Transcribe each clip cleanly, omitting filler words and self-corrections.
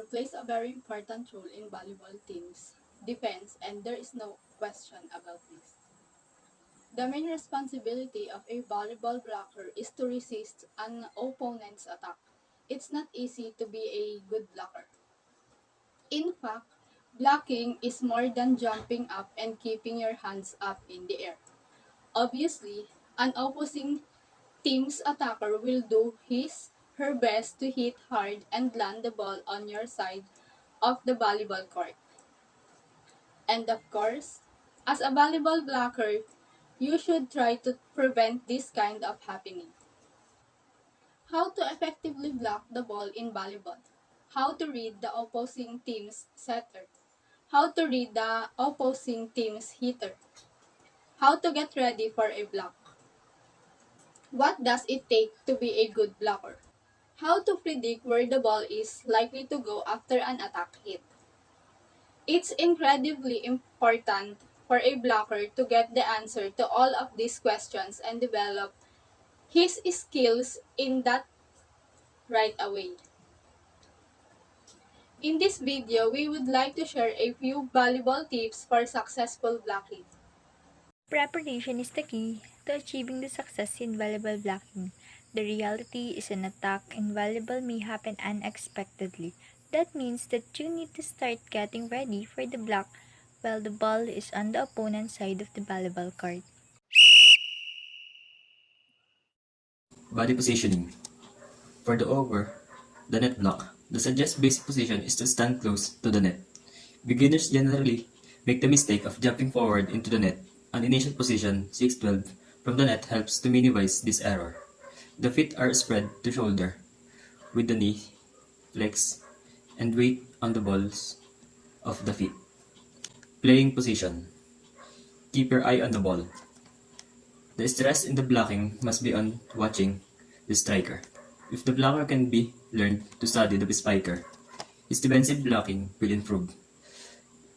blocker plays a very important role in volleyball teams' defense, and there is no question about this. The main responsibility of a volleyball blocker is to resist an opponent's attack. It's not easy to be a good blocker. In fact, blocking is more than jumping up and keeping your hands up in the air. Obviously, an opposing team's attacker will do her best to hit hard and land the ball on your side of the volleyball court. And of course, as a volleyball blocker, you should try to prevent this kind of happening. How to effectively block the ball in volleyball. How to read the opposing team's setter. How to read the opposing team's hitter. How to get ready for a block. What does it take to be a good blocker? How to predict where the ball is likely to go after an attack hit. It's incredibly important for a blocker to get the answer to all of these questions and develop his skills in that right away. In this video, we would like to share a few valuable tips for successful blocking. Preparation is the key to achieving the success in volleyball blocking. The reality is an attack in volleyball may happen unexpectedly. That means that you need to start getting ready for the block while the ball is on the opponent's side of the volleyball court. Body positioning. For the net block, the suggested basic position is to stand close to the net. Beginners generally make the mistake of jumping forward into the net. An initial position, 6-12, from the net helps to minimize this error. The feet are spread to shoulder, with the knee, flex, and weight on the balls of the feet. Playing position. Keep your eye on the ball. The stress in the blocking must be on watching the striker. If the blocker can be learned to study the spiker, his defensive blocking will improve.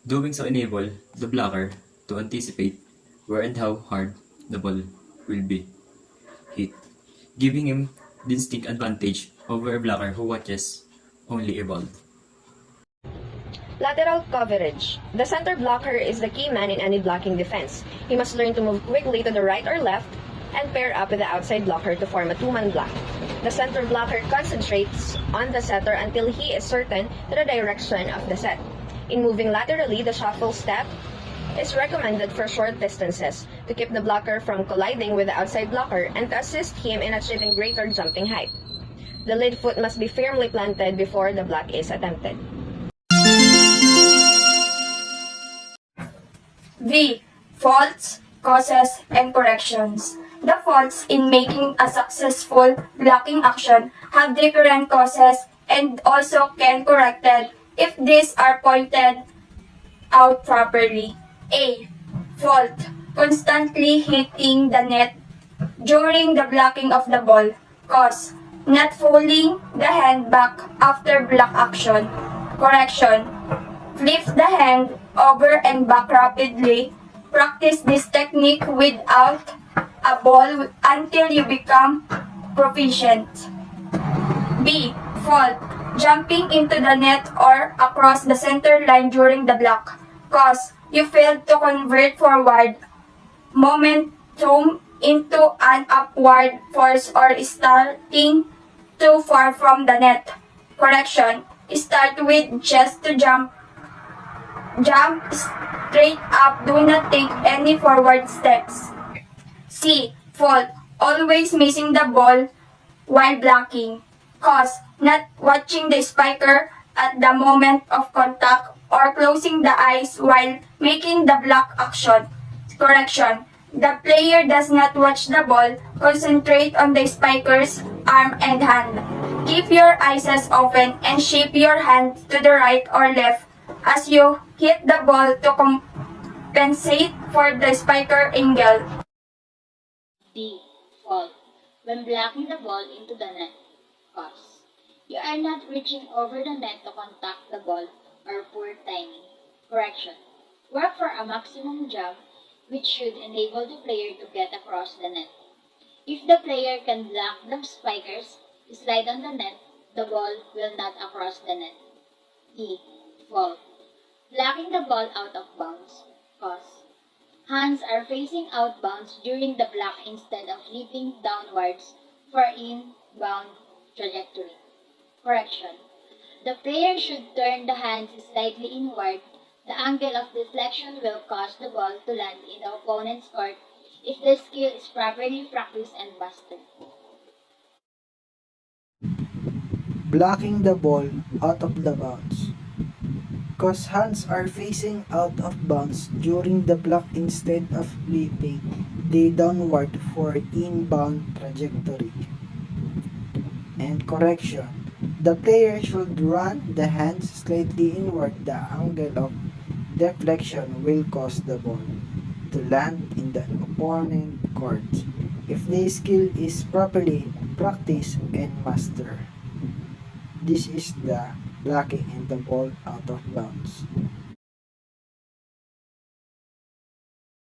Doing so enable the blocker to anticipate where and how hard the ball will be hit, giving him the distinct advantage over a blocker who watches only a ball. Lateral coverage. The center blocker is the key man in any blocking defense. He must learn to move quickly to the right or left and pair up with the outside blocker to form a two-man block. The center blocker concentrates on the setter until he is certain to the direction of the set. In moving laterally, the shuffle step is recommended for short distances to keep the blocker from colliding with the outside blocker and to assist him in achieving greater jumping height. The lead foot must be firmly planted before the block is attempted. V. Faults, causes, and corrections. The faults in making a successful blocking action have different causes and also can corrected if these are pointed out properly. A. Fault. Constantly hitting the net during the blocking of the ball. Cause. Not folding the hand back after block action. Correction. Flip the hand over and back rapidly. Practice this technique without a ball until you become proficient. B. Fault. Jumping into the net or across the center line during the block. Cause. You failed to convert forward momentum into an upward force or starting too far from the net. Correction. Start with just to jump straight up. Do not take any forward steps. C. Fault. Always missing the ball while blocking. Cause. Not watching the spiker at the moment of contact or closing the eyes while making the block action. Correction. The player does not watch the ball. Concentrate on the spiker's arm and hand. Keep your eyes open and shape your hand to the right or left as you hit the ball to compensate for the spiker angle. D. Fault. When blocking the ball into the net. Cause. You are not reaching over the net to contact the ball or poor timing. Correction. Work for a maximum jump which should enable the player to get across the net. If the player can block the spikers slide on the net, the ball will not across the net. E. Fault. Blocking the ball out of bounds. Cause. Hands are facing outbounds during the block instead of leaping downwards for inbound trajectory. Correction. The player should turn the hands slightly inward. The angle of deflection will cause the ball to land in the opponent's court if the skill is properly practiced and mastered. Blocking the ball out of the bounds. Cause hands are facing out of bounds during the block instead of leaping they downward for inbound trajectory. And correction. The player should run the hands slightly inward. The angle of deflection will cause the ball to land in the opponent court if the skill is properly practiced and mastered. This is the blocking and the ball out of bounds.